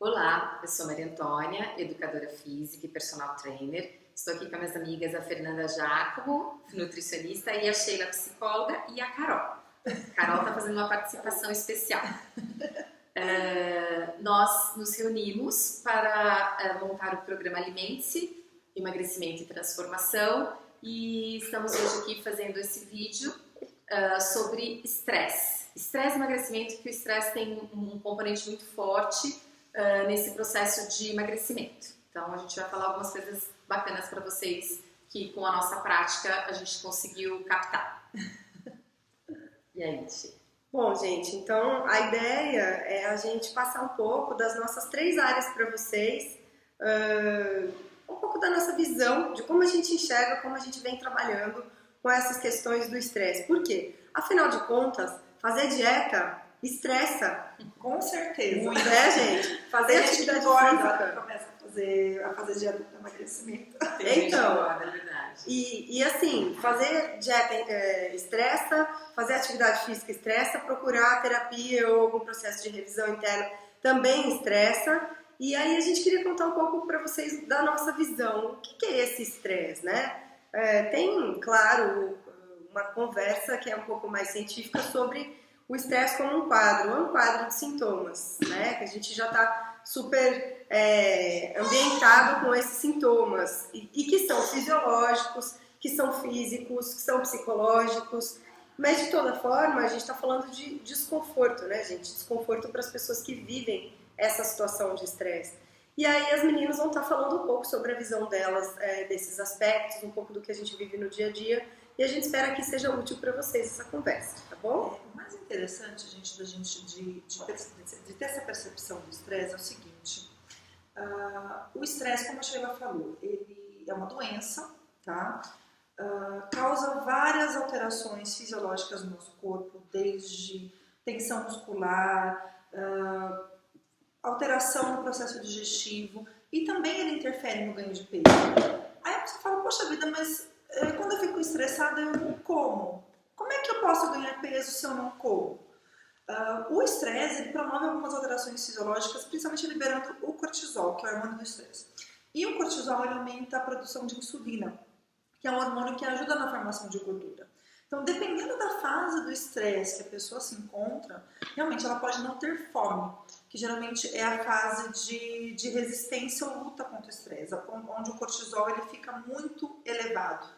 Olá, eu sou Maria Antônia, educadora física e personal trainer. Estou aqui com as minhas amigas, a Fernanda Giacomo, nutricionista, e a Sheila, psicóloga, e a Carol. Carol está fazendo uma participação especial. Nós nos reunimos para montar o programa Alimente-se, Emagrecimento e Transformação, e estamos hoje aqui fazendo esse vídeo sobre estresse. Estresse e emagrecimento, que o estresse tem um componente muito forte nesse processo de emagrecimento. Então a gente vai falar algumas coisas bacanas para vocês que com a nossa prática a gente conseguiu captar. E aí, Ti? Bom, gente, então a ideia é a gente passar um pouco das nossas 3 áreas para vocês, um pouco da nossa visão de como a gente enxerga, como a gente vem trabalhando com essas questões do estresse. Por quê? Afinal de contas, fazer dieta estressa. Com certeza. Muito, né, gente? Fazer atividade física. Começa a fazer dieta para emagrecimento. Então, é verdade. E assim, fazer dieta estressa, fazer atividade física estressa, procurar terapia ou algum processo de revisão interna também estressa. E aí a gente queria contar um pouco para vocês da nossa visão. O que é esse estresse, né? Tem, claro, uma conversa que é um pouco mais científica sobre o estresse como um quadro de sintomas, né? Que a gente já está super ambientado com esses sintomas e que são fisiológicos, que são físicos, que são psicológicos, mas de toda forma a gente está falando de desconforto, né, gente? Desconforto para as pessoas que vivem essa situação de estresse. E aí as meninas vão estar falando um pouco sobre a visão delas desses aspectos, um pouco do que a gente vive no dia a dia. E a gente espera que seja útil para vocês essa conversa, tá bom? O mais interessante, gente, de ter essa percepção do estresse é o seguinte. O estresse, como a Sheila falou, ele é uma doença, tá? Causa várias alterações fisiológicas no nosso corpo, desde tensão muscular, alteração no processo digestivo, e também ele interfere no ganho de peso. Aí você fala, poxa vida, mas quando eu fico estressada, eu não como. Como é que eu posso ganhar peso se eu não como? O estresse, ele promove algumas alterações fisiológicas, principalmente liberando o cortisol, que é o hormônio do estresse. E o cortisol, ele aumenta a produção de insulina, que é um hormônio que ajuda na formação de gordura. Então, dependendo da fase do estresse que a pessoa se encontra, realmente ela pode não ter fome, que geralmente é a fase de resistência ou luta contra o estresse, onde o cortisol ele fica muito elevado.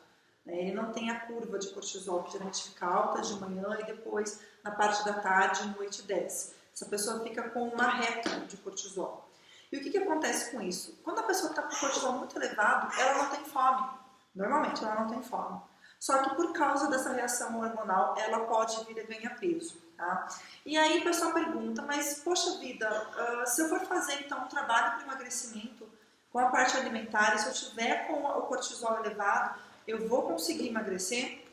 Ele não tem a curva de cortisol, que geralmente fica alta de manhã e depois, na parte da tarde e noite, desce. Essa pessoa fica com uma reta de cortisol. E o que acontece com isso? Quando a pessoa está com o cortisol muito elevado, ela não tem fome. Normalmente, ela não tem fome. Só que por causa dessa reação hormonal, ela pode vir a ganhar peso. Tá? E aí o pessoal pergunta, mas poxa vida, se eu for fazer então um trabalho para emagrecimento com a parte alimentar, e se eu tiver com o cortisol elevado, eu vou conseguir emagrecer?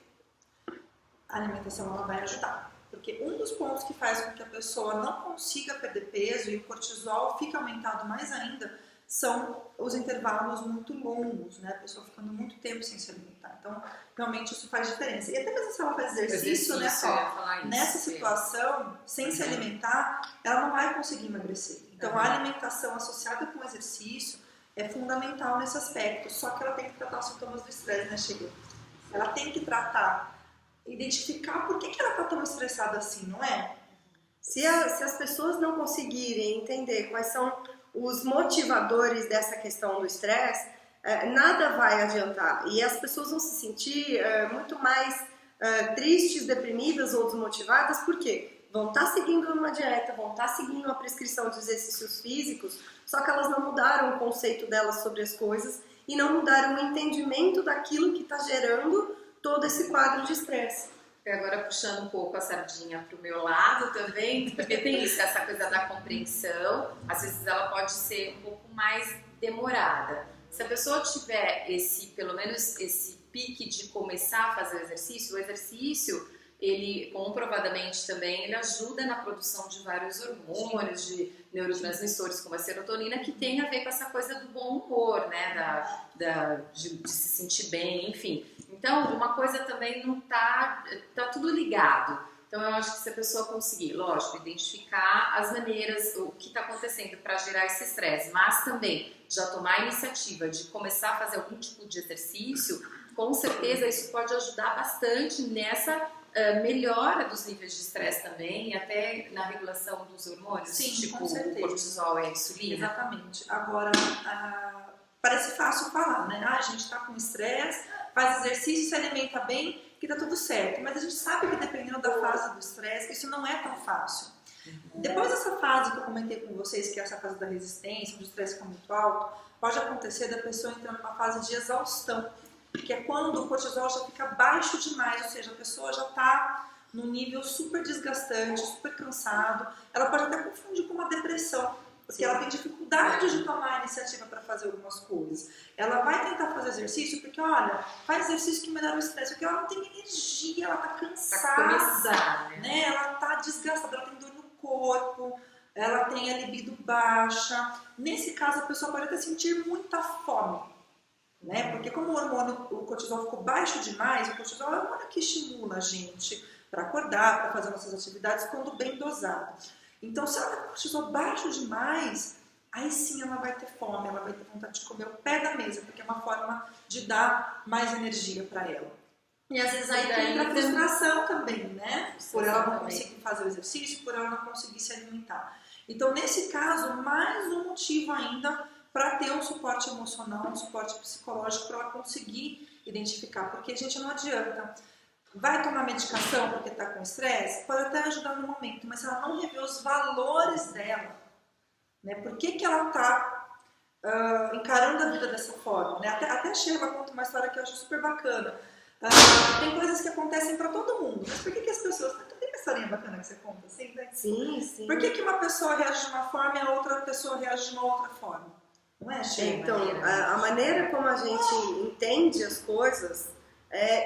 A alimentação ela vai ajudar. Porque um dos pontos que faz com que a pessoa não consiga perder peso e o cortisol fica aumentado mais ainda são os intervalos muito longos, né? A pessoa ficando muito tempo sem se alimentar. Então, realmente isso faz diferença. E até mesmo se ela faz exercício, né, nessa situação, sem se alimentar, ela não vai conseguir emagrecer. Então, a alimentação associada com o exercício é fundamental nesse aspecto. Só que ela tem que tratar os sintomas do estresse, né, Sheila? Ela tem que tratar, identificar por que ela está tão estressada assim, não é? Se as pessoas não conseguirem entender quais são os motivadores dessa questão do estresse, nada vai adiantar. E as pessoas vão se sentir muito mais tristes, deprimidas ou desmotivadas, por quê? Vão estar seguindo uma dieta, vão estar seguindo uma prescrição de exercícios físicos, só que elas não mudaram o conceito delas sobre as coisas e não mudaram o entendimento daquilo que está gerando todo esse quadro de estresse. E agora puxando um pouco a sardinha para o meu lado também, porque tem isso, essa coisa da compreensão, às vezes ela pode ser um pouco mais demorada. Se a pessoa tiver pelo menos esse pique de começar a fazer o exercício, ele comprovadamente também ele ajuda na produção de vários hormônios, de neurotransmissores como a serotonina, que tem a ver com essa coisa do bom humor, né, de se sentir bem, enfim. Então, uma coisa também não tá tudo ligado. Então eu acho que se a pessoa conseguir, lógico, identificar as maneiras, o que está acontecendo para gerar esse estresse, mas também já tomar a iniciativa de começar a fazer algum tipo de exercício, com certeza isso pode ajudar bastante nessa melhora dos níveis de estresse também, e até na regulação dos hormônios, Sim, tipo com certeza. o cortisol e a insulina. Exatamente. Agora, parece fácil falar, né? A gente está com estresse, faz exercício, se alimenta bem, que tá tudo certo. Mas a gente sabe que dependendo da fase do estresse, isso não é tão fácil. Depois dessa fase que eu comentei com vocês, que é essa fase da resistência, onde o estresse fica muito alto, pode acontecer da pessoa entrar numa fase de exaustão, que é quando o cortisol já fica baixo demais, ou seja, a pessoa já está num nível super desgastante, super cansado. Ela pode até confundir com uma depressão, porque ela tem dificuldade de tomar a iniciativa para fazer algumas coisas. Ela vai tentar fazer exercício porque, olha, faz exercício que melhora o estresse, porque ela não tem energia, ela está cansada, né? Ela está desgastada, ela tem dor no corpo, ela tem a libido baixa. Nesse caso, a pessoa pode até sentir muita fome, né? Porque como o hormônio, o cortisol ficou baixo demais, o cortisol é o hormônio que estimula a gente para acordar, para fazer nossas atividades quando bem dosado. Então, se ela está com o cortisol baixo demais, aí sim ela vai ter fome, ela vai ter vontade de comer o pé da mesa, porque é uma forma de dar mais energia para ela. E às vezes aí entra a frustração também, né? Por ela não conseguir fazer o exercício, por ela não conseguir se alimentar. Então, nesse caso, mais um motivo ainda para ter um suporte emocional, um suporte psicológico, para ela conseguir identificar. Porque, gente, não adianta. Vai tomar medicação porque está com estresse? Pode até ajudar no momento, mas se ela não rever os valores dela, né? Por que ela está encarando a vida dessa forma? Né? Até a Sheila conta uma história que eu acho super bacana. Tem coisas que acontecem para todo mundo, mas por que as pessoas... Tem uma historinha bacana que você conta, assim, né? Sim, sim. Por que uma pessoa reage de uma forma e a outra pessoa reage de uma outra forma? Não é, Sheila? Então, a maneira como a gente entende as coisas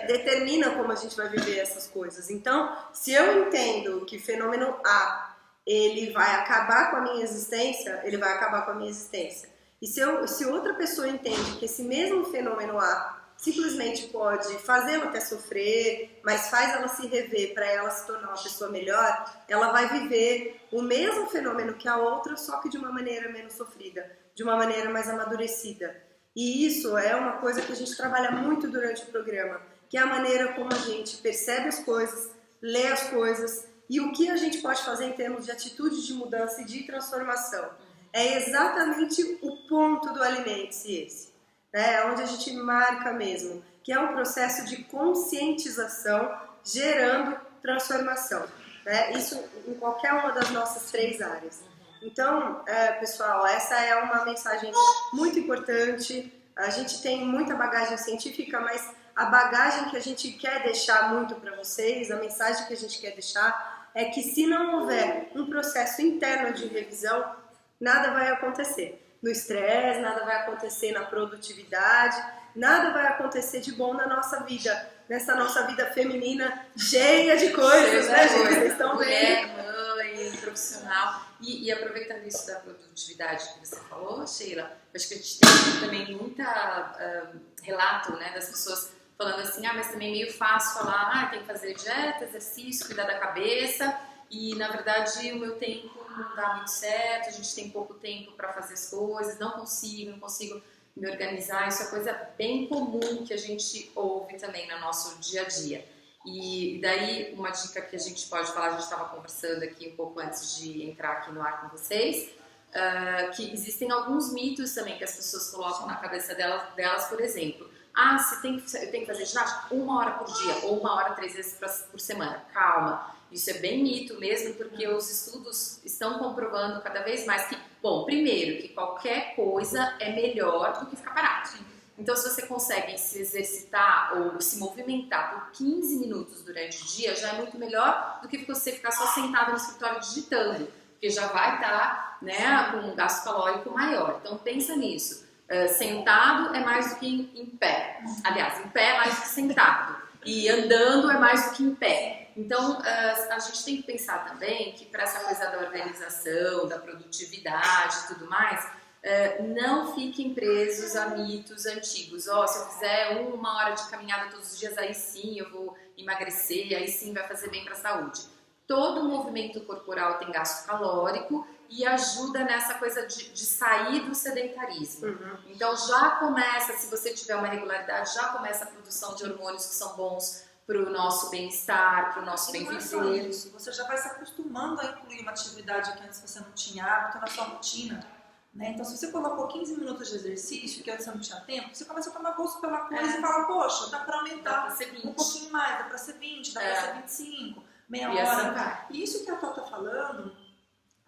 determina como a gente vai viver essas coisas. Então, se eu entendo que fenômeno A ele vai acabar com a minha existência, ele vai acabar com a minha existência. E se outra pessoa entende que esse mesmo fenômeno A simplesmente pode fazê-la até sofrer, mas faz ela se rever para ela se tornar uma pessoa melhor, ela vai viver o mesmo fenômeno que a outra, só que de uma maneira menos sofrida, de uma maneira mais amadurecida. E isso é uma coisa que a gente trabalha muito durante o programa, que é a maneira como a gente percebe as coisas, lê as coisas e o que a gente pode fazer em termos de atitude de mudança e de transformação. É exatamente o ponto do Alimente-se esse, né? Onde a gente marca mesmo, que é um processo de conscientização gerando transformação, né? Isso em qualquer uma das nossas 3 áreas. Então, pessoal, essa é uma mensagem muito importante. A gente tem muita bagagem científica, mas a bagagem que a gente quer deixar muito para vocês, a mensagem que a gente quer deixar é que se não houver um processo interno de revisão, nada vai acontecer. No estresse, nada vai acontecer na produtividade, nada vai acontecer de bom na nossa vida, nessa nossa vida feminina cheia de coisas, né, gente? Vocês estão vendo? Mãe, profissional. E aproveitando isso da produtividade que você falou, Sheila, acho que a gente tem também muita relato, né, das pessoas falando assim, mas também é meio fácil falar, tem que fazer dieta, exercício, cuidar da cabeça, e na verdade o meu tempo não dá muito certo, a gente tem pouco tempo para fazer as coisas, não consigo me organizar. Isso é coisa bem comum que a gente ouve também no nosso dia a dia. E daí uma dica que a gente pode falar, a gente estava conversando aqui um pouco antes de entrar aqui no ar com vocês, que existem alguns mitos também que as pessoas colocam na cabeça delas, por exemplo, eu tenho que fazer ginástica 1 hora por dia ou 1 hora 3 vezes por semana. Calma, isso é bem mito mesmo, porque os estudos estão comprovando cada vez mais que, bom, primeiro, que qualquer coisa é melhor do que ficar parado. Então, se você consegue se exercitar ou se movimentar por 15 minutos durante o dia, já é muito melhor do que você ficar só sentado no escritório digitando, porque já vai estar, né, com um gasto calórico maior. Então, pensa nisso. Sentado é mais do que em pé. Aliás, em pé é mais do que sentado. E andando é mais do que em pé. Então, a gente tem que pensar também que para essa coisa da organização, da produtividade e tudo mais, não fiquem presos a mitos antigos. Se eu fizer 1 hora de caminhada todos os dias, aí sim eu vou emagrecer, aí sim vai fazer bem para a saúde. todo movimento corporal tem gasto calórico e ajuda nessa coisa de sair do sedentarismo. Então já começa, se você tiver uma regularidade, já começa a produção de hormônios que são bons para o nosso bem-estar, para o nosso bem-viver. Você já vai se acostumando a incluir uma atividade que antes você não tinha hábito na sua rotina. Né? Então, se você colocou 15 minutos de exercício, que antes você não tinha tempo, você começa a tomar gosto pela coisa e fala, poxa, dá para aumentar um pouquinho mais, dá para ser 20, dá para ser 25, meia hora. Assim e isso que a Tó tá falando,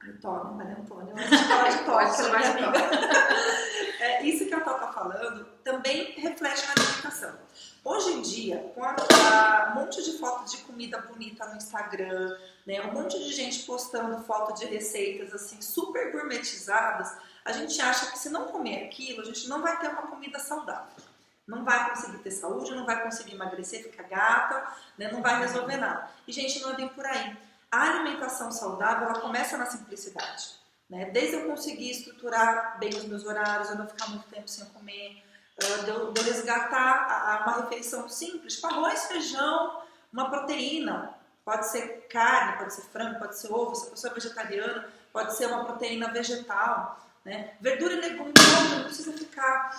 Antônio, mas não Antônio, a gente fala de Tó, que ela é minha amiga. Isso que a Tó tá falando também reflete na alimentação. Hoje em dia, com um monte de fotos de comida bonita no Instagram, né, um monte de gente postando foto de receitas assim super gourmetizadas, a gente acha que se não comer aquilo, a gente não vai ter uma comida saudável. Não vai conseguir ter saúde, não vai conseguir emagrecer, ficar gata, né, não vai resolver nada. E, gente, não é bem por aí. A alimentação saudável, ela começa na simplicidade. Né? Desde eu conseguir estruturar bem os meus horários, eu não ficar muito tempo sem comer, de eu resgatar uma refeição simples, com arroz, feijão, uma proteína. Pode ser carne, pode ser frango, pode ser ovo, se a pessoa é vegetariana, pode ser uma proteína vegetal. Né? Verdura e legume, não precisa ficar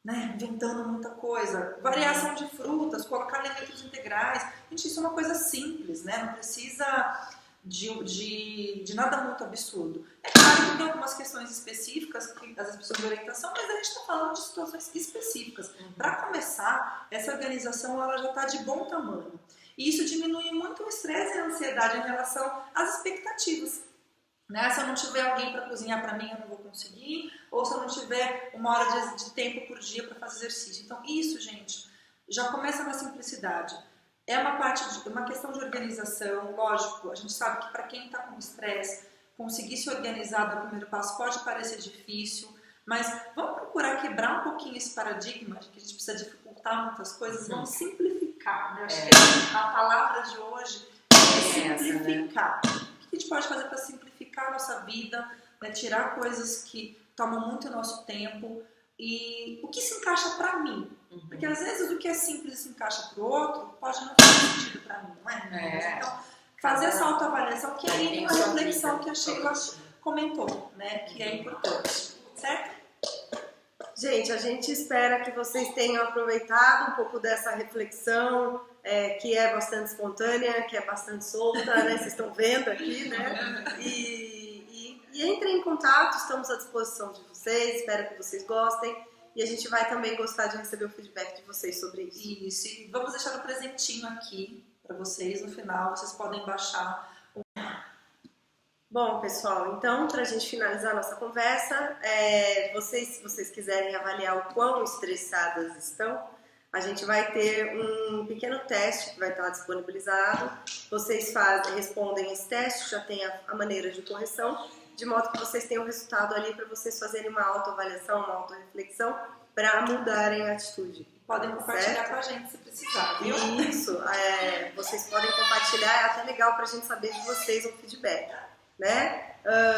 inventando muita coisa. Variação de frutas, colocar alimentos integrais. Gente, isso é uma coisa simples, né? Não precisa de nada muito absurdo. É claro que tem algumas questões específicas que às vezes precisam de orientação, mas a gente está falando de situações específicas. Para começar, essa organização ela já está de bom tamanho. E isso diminui muito o estresse e a ansiedade em relação às expectativas. Né? Se eu não tiver alguém para cozinhar para mim, eu não vou conseguir. Ou se eu não tiver uma hora de tempo por dia para fazer exercício. Então, isso, gente, já começa na simplicidade. É uma questão de organização, lógico. A gente sabe que para quem está com estresse, conseguir se organizar do primeiro passo pode parecer difícil. Mas vamos procurar quebrar um pouquinho esse paradigma de que a gente precisa dificultar muitas coisas. Vamos simplificar. Né? Acho que a palavra de hoje é simplificar. Essa, né? O que a gente pode fazer para simplificar a nossa vida, né? Tirar coisas que tomam muito nosso tempo e o que se encaixa para mim. Porque às vezes o que é simples e se encaixa para o outro pode não fazer sentido para mim, não é? Então, fazer essa autoavaliação, que aí tem uma reflexão que a Sheila comentou, né? Que é importante, certo? Gente, a gente espera que vocês tenham aproveitado um pouco dessa reflexão, que é bastante espontânea, que é bastante solta, né? Vocês estão vendo aqui, né? E entrem em contato, estamos à disposição de vocês, espero que vocês gostem. E a gente vai também gostar de receber o feedback de vocês sobre isso. Isso, e vamos deixar um presentinho aqui para vocês no final, vocês podem baixar. Bom, pessoal, então, para a gente finalizar a nossa conversa, se vocês quiserem avaliar o quão estressadas estão, a gente vai ter um pequeno teste que vai estar disponibilizado. Vocês respondem esse teste, já tem a maneira de correção, de modo que vocês tenham o resultado ali para vocês fazerem uma autoavaliação, uma autorreflexão, para mudarem a atitude. Podem compartilhar com a gente se precisar, viu? Isso, vocês podem compartilhar, é até legal para a gente saber de vocês um feedback. Né?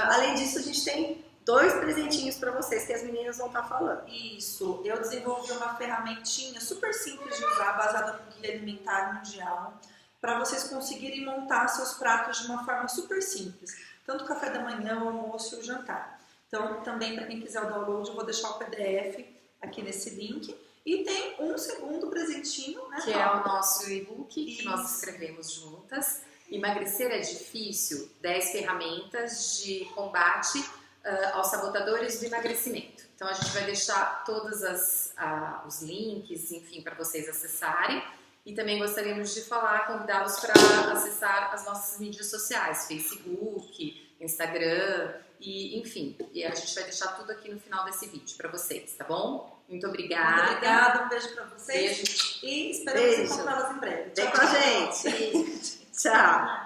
Além disso, a gente tem 2 presentinhos para vocês que as meninas vão estar falando. Isso, eu desenvolvi uma ferramentinha super simples de usar, baseada no Guia Alimentar Mundial, para vocês conseguirem montar seus pratos de uma forma super simples. Tanto o café da manhã, o almoço e o jantar. Então, também para quem quiser o download, eu vou deixar o PDF aqui nesse link. E tem um segundo presentinho, né? Que é o nosso e-book que nós escrevemos juntas. Emagrecer é difícil, 10 ferramentas de combate aos sabotadores do emagrecimento. Então a gente vai deixar todos os links, enfim, para vocês acessarem. E também gostaríamos de convidá-los para acessar as nossas mídias sociais, Facebook, Instagram, e enfim. E a gente vai deixar tudo aqui no final desse vídeo para vocês, tá bom? Muito obrigada. Muito obrigada, um beijo para vocês. Beijo. E esperamos encontrá-las em breve. Vem com a gente. Tchau.